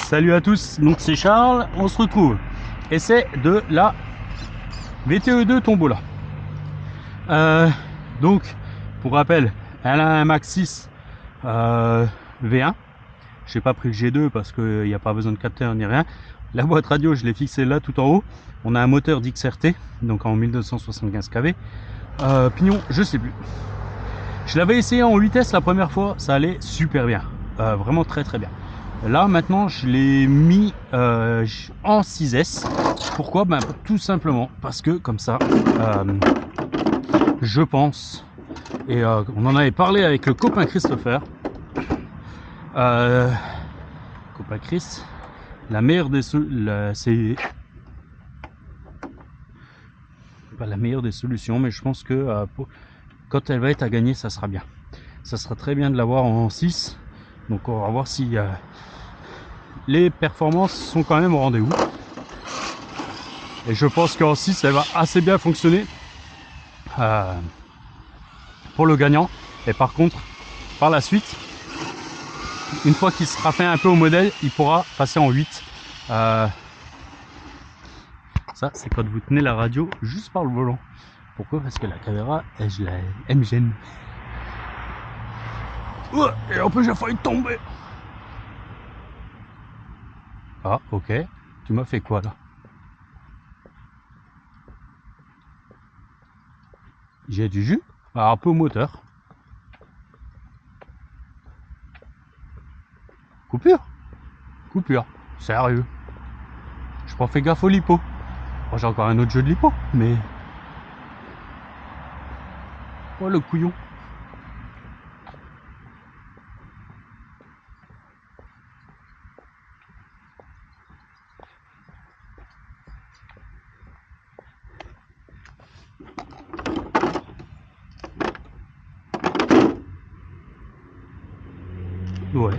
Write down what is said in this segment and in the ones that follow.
Salut à tous, donc c'est Charles, on se retrouve. Essai de la VTE2 Tombola. Donc, pour rappel, elle a un Max 6 V1. J'ai pas pris le G2 parce qu'il n'y a pas besoin de capteur ni rien. La boîte radio, je l'ai fixée là tout en haut. On a un moteur d'XRT, donc en 1275 kV. Pignon, je sais plus. Je l'avais essayé en 8S la première fois, ça allait super bien. Vraiment très très bien. Là maintenant je l'ai mis en 6S. Pourquoi? Tout simplement parce que comme ça je pense, et on en avait parlé avec le copain Christopher, copain Chris, la meilleure des c'est pas la meilleure des solutions, mais je pense que quand elle va être à gagner, ça sera bien. Ça sera très bien de l'avoir en 6. Donc on va voir si les performances sont quand même au rendez-vous. Et je pense qu'en 6, elle va assez bien fonctionner pour le gagnant. Et par contre, par la suite, une fois qu'il sera fait un peu au modèle, il pourra passer en 8. Ça, c'est quand vous tenez la radio juste par le volant. Pourquoi? Parce que la caméra, elle me gêne. Et en plus, j'ai failli tomber. Ah, ok. Tu m'as fait quoi là? J'ai du jus? Un peu au moteur. Coupure? Coupure. Sérieux. Je pas fait gaffe au lipo. Bon, j'ai encore un autre jeu de lipo, mais... Oh le couillon. Ouais.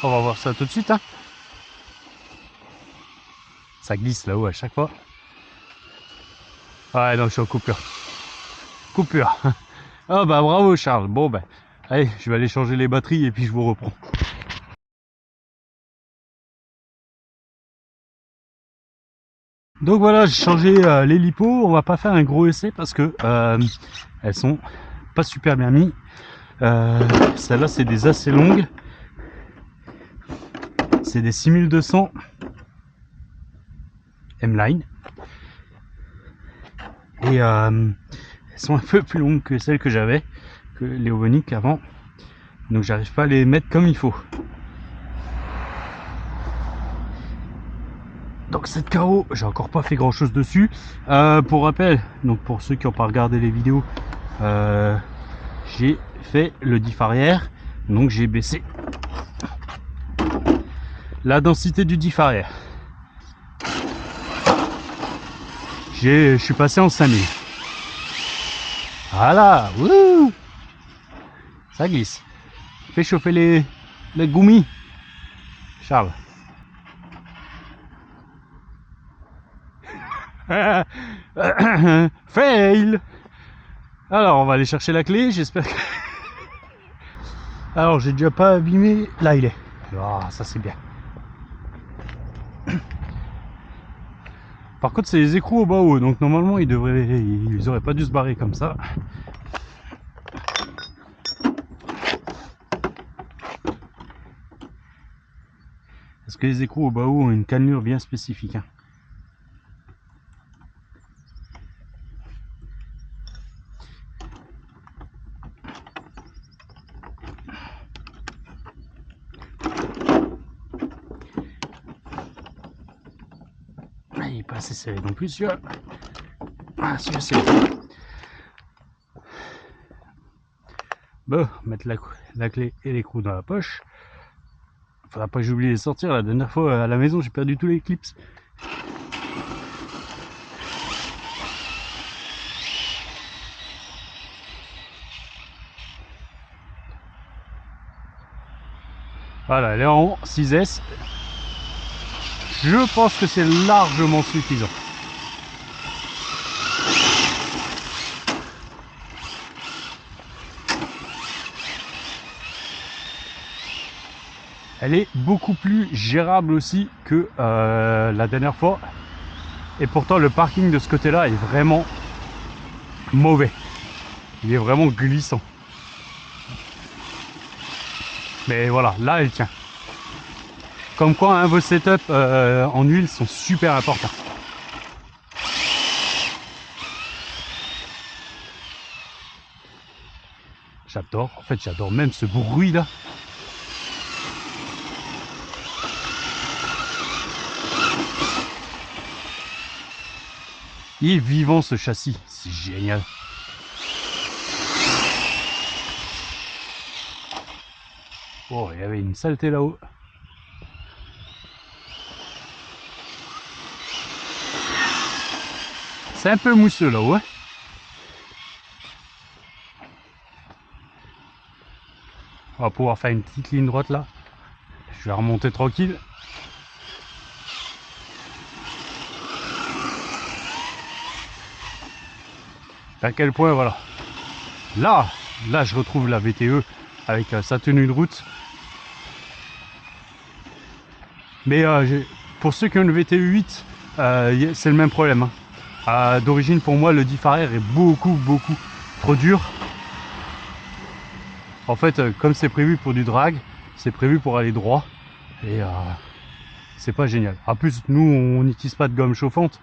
On va voir ça tout de suite, hein. Ça glisse là-haut à chaque fois. Ouais, non, je suis en coupure. Coupure. Ah bah bravo Charles. Bon ben, allez, je vais aller changer les batteries et puis je vous reprends. Donc voilà, j'ai changé les lipos. On va pas faire un gros essai parce que elles sont pas super bien mises. Celles-là, c'est des assez longues. C'est des 6200 M-Line. Et elles sont un peu plus longues que celles que j'avais, que les Ovonic avant. Donc j'arrive pas à les mettre comme il faut. Donc cette KO, j'ai encore pas fait grand chose dessus. Pour rappel, donc pour ceux qui n'ont pas regardé les vidéos, j'ai fait le diff arrière, donc j'ai baissé la densité du diff arrière. Je suis passé en 5000. Voilà, wouh, ça glisse. Fais chauffer les goumis, Charles. Fail. Alors on va aller chercher la clé, j'espère que... Alors j'ai déjà pas abîmé, là il est. Oh, ça c'est bien. Par contre c'est les écrous au bas haut, donc normalement ils auraient pas dû se barrer comme ça. Parce que les écrous au bas haut ont une cannelure bien spécifique, hein. Il n'est pas assez serré non plus celui-là. Ah, celui-là c'est... Bon, mettre la clé et l'écrou dans la poche. Faudra pas que j'oublie de les sortir. La dernière fois à la maison j'ai perdu tous les clips. Voilà, elle est en 6S. Je pense que c'est largement suffisant. Elle est beaucoup plus gérable aussi que la dernière fois. Et pourtant le parking de ce côté-là est vraiment mauvais. Il est vraiment glissant. Mais voilà, là elle tient. Comme quoi hein, vos setups en huile sont super importants. J'adore, en fait j'adore même ce bruit là. Il est vivant ce châssis, c'est génial. Oh, il y avait une saleté là-haut. C'est un peu mousseux là-haut. Hein. On va pouvoir faire une petite ligne droite là. Je vais remonter tranquille. À quel point, voilà. Là je retrouve la VTE avec sa tenue de route. Mais pour ceux qui ont une VTE 8, c'est le même problème. Hein. D'origine, pour moi, le diff arrière est beaucoup trop dur. En fait, comme c'est prévu pour du drag, c'est prévu pour aller droit. Et c'est pas génial. En plus, nous, on n'utilise pas de gomme chauffante.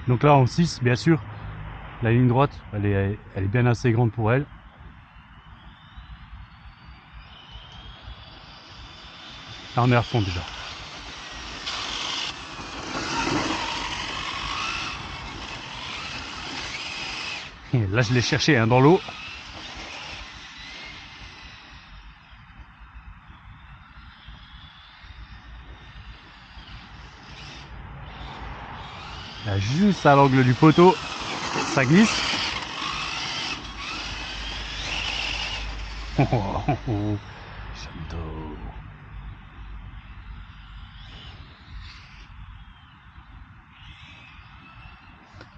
Donc là en 6, bien sûr, la ligne droite, elle est bien assez grande pour elle. Là on est à fond déjà. Et là je l'ai cherché hein, dans l'eau. Là, juste à l'angle du poteau, ça glisse. J'adore.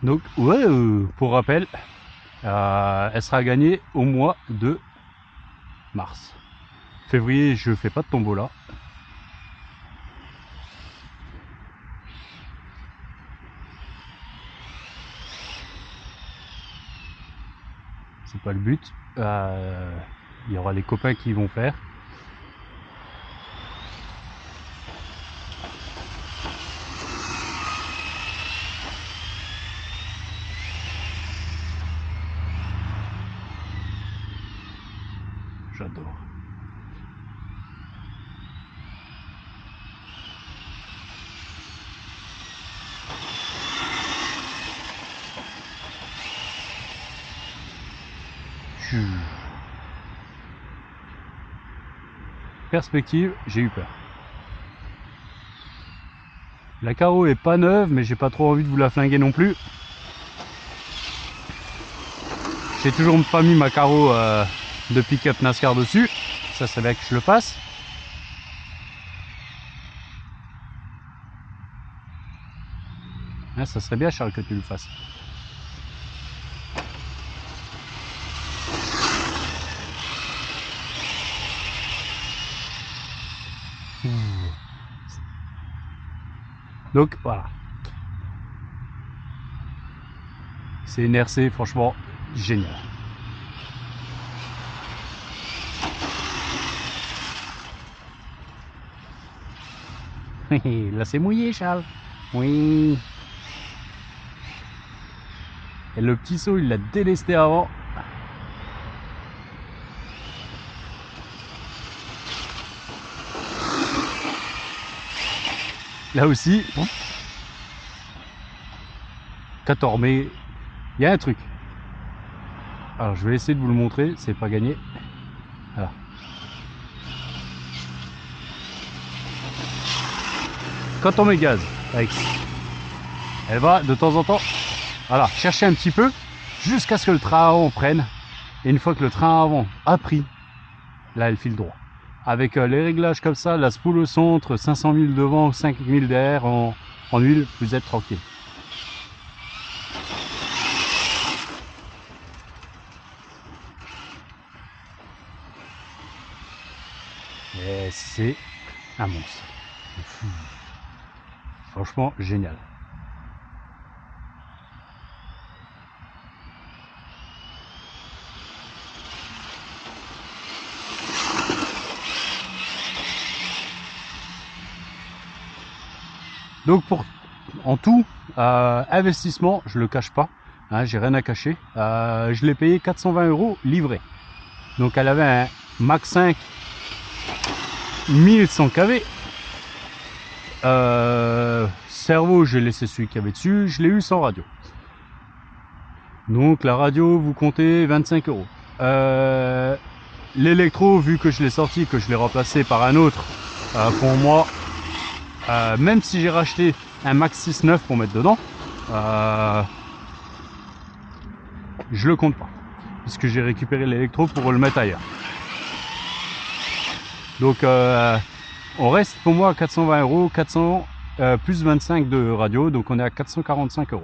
Donc ouais, pour rappel, elle sera gagnée au mois de mars. Février, je fais pas de tombola. C'est pas le but. Il y aura les copains qui vont faire. J'adore. Perspective, j'ai eu peur. La carreau est pas neuve, mais j'ai pas trop envie de vous la flinguer non plus. J'ai toujours pas mis ma carreau de pick-up NASCAR dessus. Ça serait bien que je le fasse. Ah, ça serait bien, Charles, que tu le fasses. Donc voilà. C'est une RC, franchement, génial. Là c'est mouillé, Charles. Oui. Et le petit saut, il l'a délesté avant. Là aussi. 14 mai. Il y a un truc. Alors je vais essayer de vous le montrer, c'est pas gagné. Voilà. Quand on met gaz, avec, elle va de temps en temps, voilà, chercher un petit peu jusqu'à ce que le train avant prenne. Et une fois que le train avant a pris, là elle file droit. Avec les réglages comme ça, la spoule au centre, 500 000 devant, 5 000 derrière en huile, vous êtes tranquille. Et c'est un monstre. Franchement, génial. Donc en tout, investissement, je le cache pas, hein, j'ai rien à cacher. Je l'ai payé 420 € livré. Donc elle avait un Mac 5 1100 kV. Cerveau, j'ai laissé celui qui avait dessus, je l'ai eu sans radio. Donc la radio, vous comptez 25 €. L'électro, vu que je l'ai sorti, que je l'ai remplacé par un autre, pour moi, même si j'ai racheté un Mac 6.9 pour mettre dedans, je le compte pas, puisque j'ai récupéré l'électro pour le mettre ailleurs. Donc on reste pour moi à 420 €, 400 plus 25 de radio, donc on est à 445 €.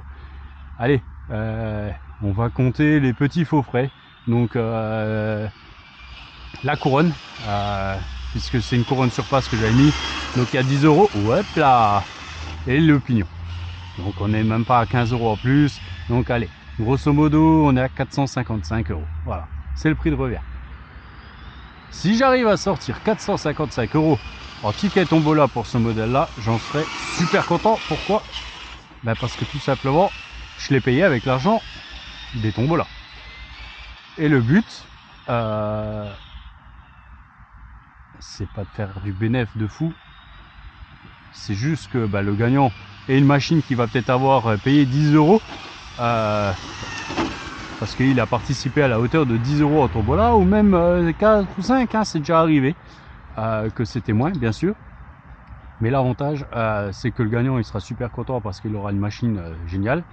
Allez, on va compter les petits faux frais. Donc la couronne, puisque c'est une couronne surface que j'avais mis, donc il y a 10 €, hop là, et le pignon. Donc on n'est même pas à 15 € en plus. Donc allez, grosso modo, on est à 455 €. Voilà, c'est le prix de revient. Si j'arrive à sortir 455 € en ticket tombola pour ce modèle-là, j'en serais super content. Pourquoi? Ben parce que tout simplement, je l'ai payé avec l'argent des tombolas. Et le but, c'est pas de faire du bénéf de fou. C'est juste que le gagnant est une machine qui va peut-être avoir payé 10 €. Parce qu'il a participé à la hauteur de 10 € en tombola, ou même 4 ou 5, hein, c'est déjà arrivé, que c'était moins bien sûr. Mais l'avantage, c'est que le gagnant il sera super content parce qu'il aura une machine géniale.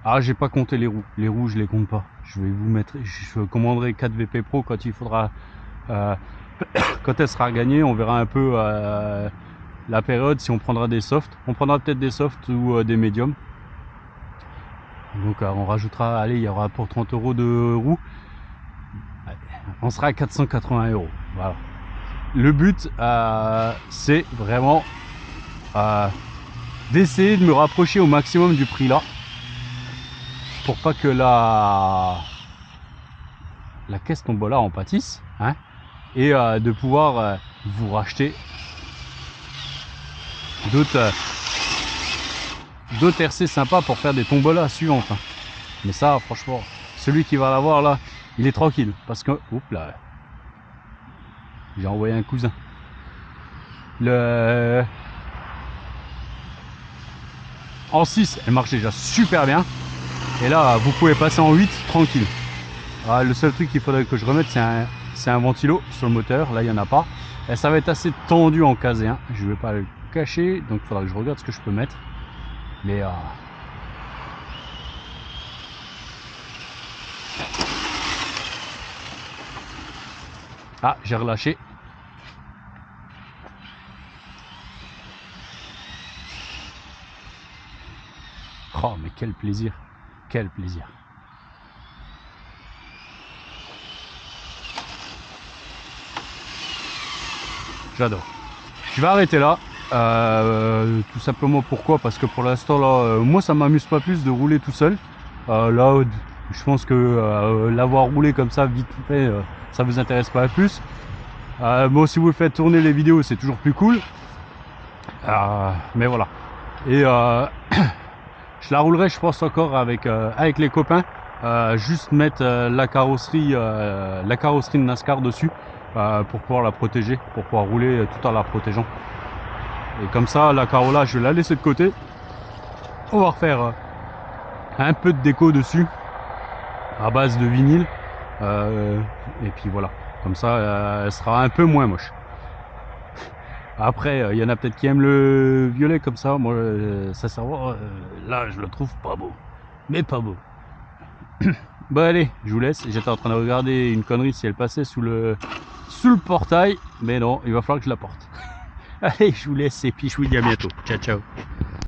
Ah, j'ai pas compté les roues. Les roues, je les compte pas. Je vais vous mettre, je commanderai 4 VP Pro quand il faudra, quand elle sera gagnée. On verra un peu la période, si on prendra des softs. On prendra peut-être des softs ou des médiums. Donc on rajoutera, allez, il y aura pour 30 € de roues. On sera à 480 €. Voilà. Le but, c'est vraiment d'essayer de me rapprocher au maximum du prix là, pour pas que la caisse tombola en pâtisse, hein, et de pouvoir vous racheter d'autres RC sympas pour faire des tombolas suivantes, hein. Mais ça, franchement, celui qui va l'avoir là, il est tranquille, parce que, oups là, j'ai envoyé un cousin. En 6, elle marche déjà super bien. Et là, vous pouvez passer en 8 tranquille. Le seul truc qu'il faudrait que je remette, c'est un ventilo sur le moteur. Là, il n'y en a pas. Et ça va être assez tendu en casé, hein. Je ne vais pas le cacher. Donc, il faudra que je regarde ce que je peux mettre. Mais ah, j'ai relâché. Oh, mais quel plaisir. Quel plaisir. J'adore. Je vais arrêter là. Tout simplement pourquoi? Parce que pour l'instant là, moi ça m'amuse pas plus de rouler tout seul. Là, je pense que l'avoir roulé comme ça vite fait, ça vous intéresse pas plus. Bon, si vous faites tourner les vidéos, c'est toujours plus cool. Mais voilà. Et je la roulerai, je pense, encore avec les copains. Juste mettre la carrosserie de NASCAR dessus, pour pouvoir la protéger, pour pouvoir rouler tout en la protégeant. Et comme ça, la Carola, je vais la laisser de côté. On va refaire un peu de déco dessus à base de vinyle. Et puis voilà, comme ça, elle sera un peu moins moche. Après, il y en a peut-être qui aiment le violet comme ça. Moi, sincèrement, là, je le trouve pas beau. Mais pas beau. Bon, allez, je vous laisse. J'étais en train de regarder une connerie si elle passait sous sous le portail, mais non, il va falloir que je la porte. Allez, je vous laisse et puis je vous dis à bientôt. Ciao, ciao.